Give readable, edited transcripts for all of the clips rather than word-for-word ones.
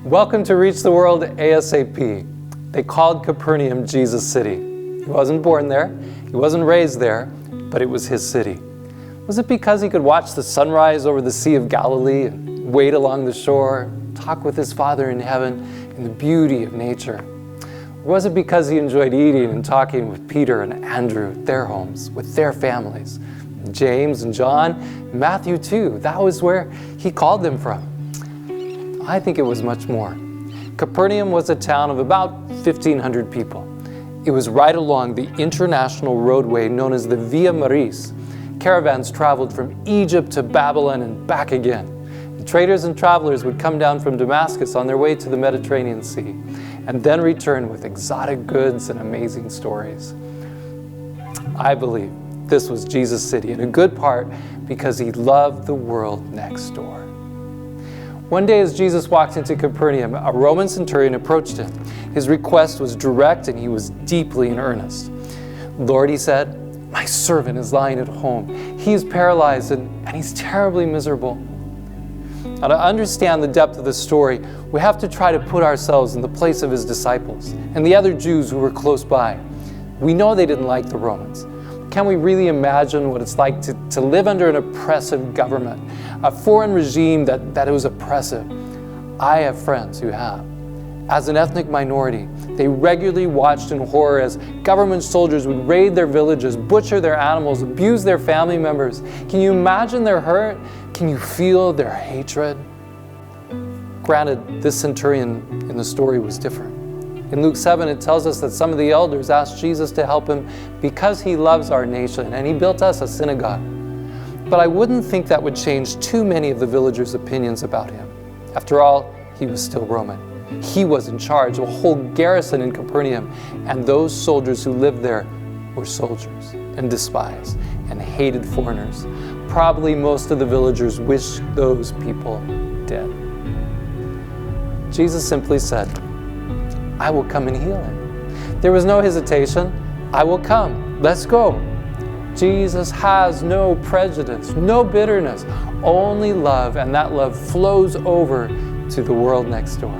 Welcome to Reach the World ASAP. They called Capernaum Jesus' city. He wasn't born there, he wasn't raised there, but it was his city. Was it because he could watch the sunrise over the Sea of Galilee and wait along the shore, talk with his Father in heaven in the beauty of nature? Or was it because he enjoyed eating and talking with Peter and Andrew at their homes, with their families? James and John, Matthew too, that was where he called them from. I think it was much more. Capernaum was a town of about 1,500 people. It was right along the international roadway known as the Via Maris. Caravans traveled from Egypt to Babylon and back again. And traders and travelers would come down from Damascus on their way to the Mediterranean Sea, and then return with exotic goods and amazing stories. I believe this was Jesus' city, in a good part because he loved the world next door. One day as Jesus walked into Capernaum, a Roman centurion approached him. His request was direct and he was deeply in earnest. "Lord," he said, "my servant is lying at home. He is paralyzed and he's terribly miserable." Now, to understand the depth of the story, we have to try to put ourselves in the place of his disciples and the other Jews who were close by. We know they didn't like the Romans. Can we really imagine what it's like to live under an oppressive government, a foreign regime that was oppressive? I have friends who have. As an ethnic minority, they regularly watched in horror as government soldiers would raid their villages, butcher their animals, abuse their family members. Can you imagine their hurt? Can you feel their hatred? Granted, this centurion in the story was different. In Luke 7, it tells us that some of the elders asked Jesus to help him because he loves our nation and he built us a synagogue. But I wouldn't think that would change too many of the villagers' opinions about him. After all, he was still Roman. He was in charge of a whole garrison in Capernaum, and those soldiers who lived there were soldiers and despised and hated foreigners. Probably most of the villagers wished those people dead. Jesus simply said, "I will come and heal him." There was no hesitation. "I will come. Let's go." Jesus has no prejudice, no bitterness, only love, and that love flows over to the world next door.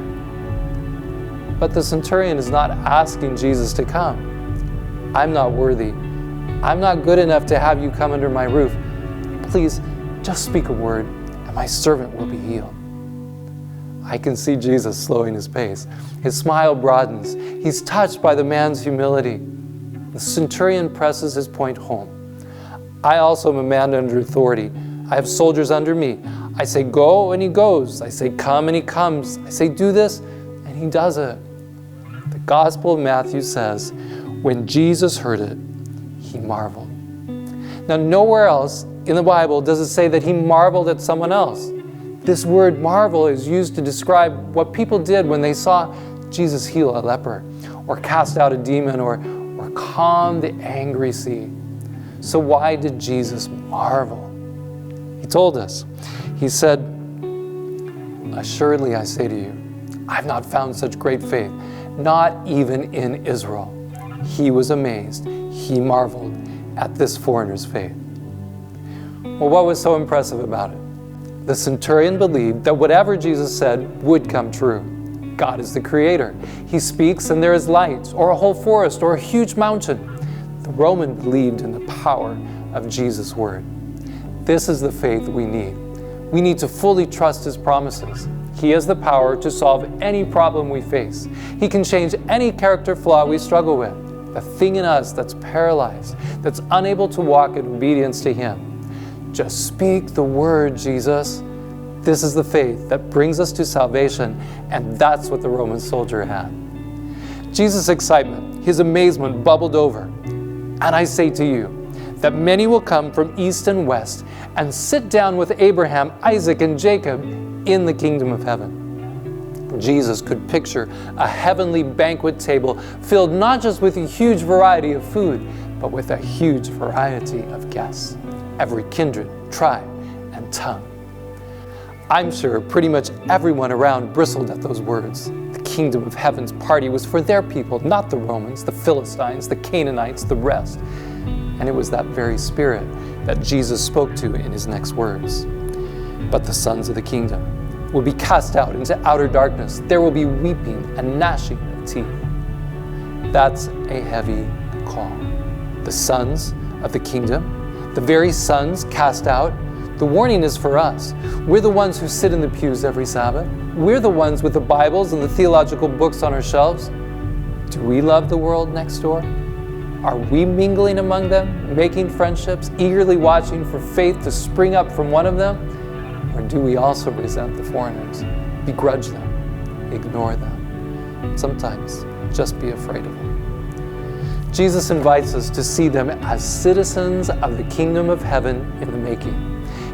But the centurion is not asking Jesus to come. "I'm not worthy. I'm not good enough to have you come under my roof. Please, just speak a word, and my servant will be healed." I can see Jesus slowing his pace. His smile broadens. He's touched by the man's humility. The centurion presses his point home. "I also am a man under authority. I have soldiers under me. I say go, and he goes. I say come, and he comes. I say do this, and he does it." The Gospel of Matthew says, when Jesus heard it, he marveled. Now, nowhere else in the Bible does it say that he marveled at someone else. This word marvel is used to describe what people did when they saw Jesus heal a leper, or cast out a demon, or calm the angry sea. So why did Jesus marvel? He told us. He said, "Assuredly I say to you, I've not found such great faith, not even in Israel." He was amazed. He marveled at this foreigner's faith. Well, what was so impressive about it? The centurion believed that whatever Jesus said would come true. God is the creator. He speaks and there is light, or a whole forest, or a huge mountain. The Roman believed in the power of Jesus' word. This is the faith we need. We need to fully trust his promises. He has the power to solve any problem we face. He can change any character flaw we struggle with, the thing in us that's paralyzed, that's unable to walk in obedience to him. Just speak the word, Jesus. This is the faith that brings us to salvation, and that's what the Roman soldier had. Jesus' excitement, his amazement bubbled over. "And I say to you, that many will come from east and west and sit down with Abraham, Isaac, and Jacob in the kingdom of heaven." Jesus could picture a heavenly banquet table filled not just with a huge variety of food, but with a huge variety of guests, every kindred, tribe, and tongue. I'm sure pretty much everyone around bristled at those words. The kingdom of heaven's party was for their people, not the Romans, the Philistines, the Canaanites, the rest. And it was that very spirit that Jesus spoke to in his next words. But the sons of the kingdom, will be cast out into outer darkness. There will be weeping and gnashing of teeth. That's a heavy call. The sons of the kingdom, the very sons cast out. The warning is for us. We're the ones who sit in the pews every Sabbath. We're the ones with the Bibles and the theological books on our shelves. Do we love the world next door? Are we mingling among them, making friendships, eagerly watching for faith to spring up from one of them? Or do we also resent the foreigners, begrudge them, ignore them, sometimes just be afraid of them? Jesus invites us to see them as citizens of the kingdom of heaven in the making.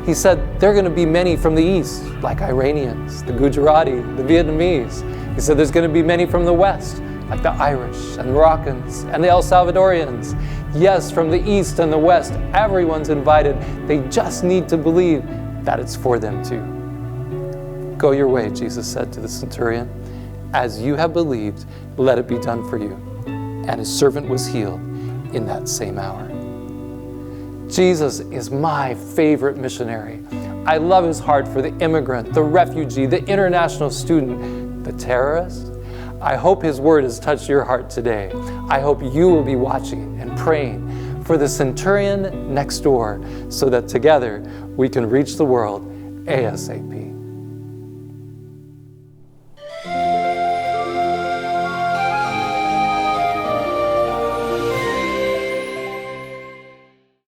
He said there are going to be many from the east, like Iranians, the Gujarati, the Vietnamese. He said there's going to be many from the west, like the Irish and Moroccans and the El Salvadorians. Yes, from the east and the west, everyone's invited. They just need to believe that it's for them too. Go your way, Jesus said to the centurion. As you have believed, let it be done for you. And his servant was healed in that same hour. Jesus is my favorite missionary. I love his heart for the immigrant, the refugee, the international student, the terrorist. I hope his word has touched your heart today. I hope you will be watching and praying for the centurion next door so that together we can reach the world ASAP.